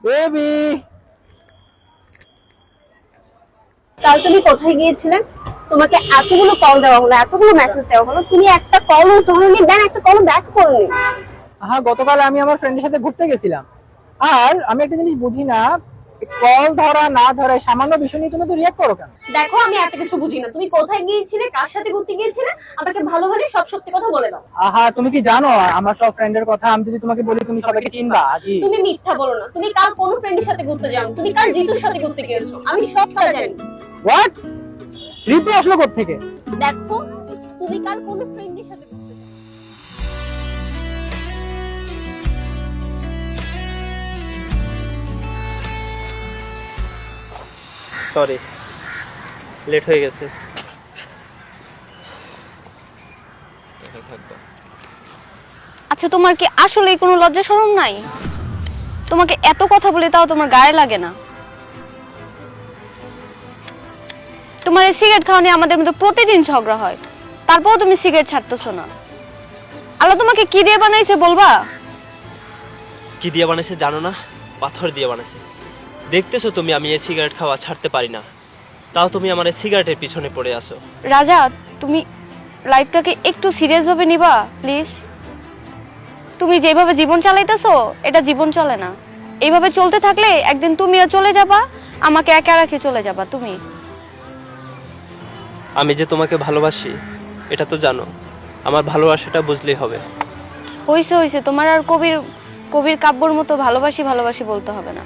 Baby, কাল তুমি কোথায় গিয়েছিলে? তোমাকে এতগুলো কল দেওয়া হলো, এতগুলো মেসেজ দেওয়া হলো, তুমি একটা কলও ধরোনি, দেন একটা কলও ব্যাক করোনি। হ্যাঁ গতকাল আমি আমার ফ্রেন্ডের সাথে ঘুরতে গেছিলাম। আর আমি একটা জিনিস বুঝি না, কল ধরা না ধরা এই সামান্য বিষয় নিয়ে তুমি তো রিয়াক্ট করো কেন? দেখো আমি এত কিছু বুঝি না, তুমি কোথায় গিয়েছিলে, কার সাথে ঘুরতে গিয়েছিলে, আমাকে ভালো ভালো সব সত্যি কথা বলে দাও। আহা, তুমি কি জানো আমার সব ফ্রেন্ডের কথা? আমি যদি তোমাকে বলি তুমি সবাইকে চিনবা আজই। তুমি মিথ্যা বলো না, তুমি কাল কোন ফ্রেন্ডের সাথে ঘুরতে যাও, তুমি কাল ঋতুর সাথে ঘুরতে গিয়েছো, আমি সবটা জানি। হোয়াট? ঋতু আসলো কোত্থেকে? দেখো তুমি কাল কোন ফ্রেন্ডের সাথে ঘুরতে যাও। সরি, লেট হয়ে গেছে। আচ্ছা তোমার কি আসলেই কোনো লজ্জা শরম নাই? তোমাকে এত কথা বলে তাও তোমার গায়ে লাগে না? তোমার এই সিগারেট খাওয়া নিয়ে আমাদের মধ্যে প্রতিদিন ঝগড়া হয়, তারপরও তুমি সিগারেট ছাড়তেছো না। আল্লাহ তোমাকে কি দিয়ে বানাইছে বলবা? কি দিয়ে বানাইছে জানো না? পাথর দিয়ে বানাইছে। দেখতেছো তুমি আমি এই সিগারেট খাওয়া ছাড়তে পারি না, তাও তুমি আমার এই সিগারেটের পিছনে পড়ে আসো। রাজা, তুমি লাইফটাকে একটু সিরিয়াস ভাবে নিবা প্লিজ। তুমি যেভাবে জীবন চালাইতেছো এটা জীবন চলে না। এইভাবে চলতে থাকলে একদিন তুমিও চলে যাবা, আমাকে একা রাখে চলে যাবা তুমি। আমি যে তোমাকে ভালোবাসি এটা তো জানো, আমার ভালোবাসাটা বুঝলেই হবে। হইছে হইছে, তোমার আর কবির কবির কাব্যর মতো ভালোবাসি ভালোবাসি বলতে হবে না।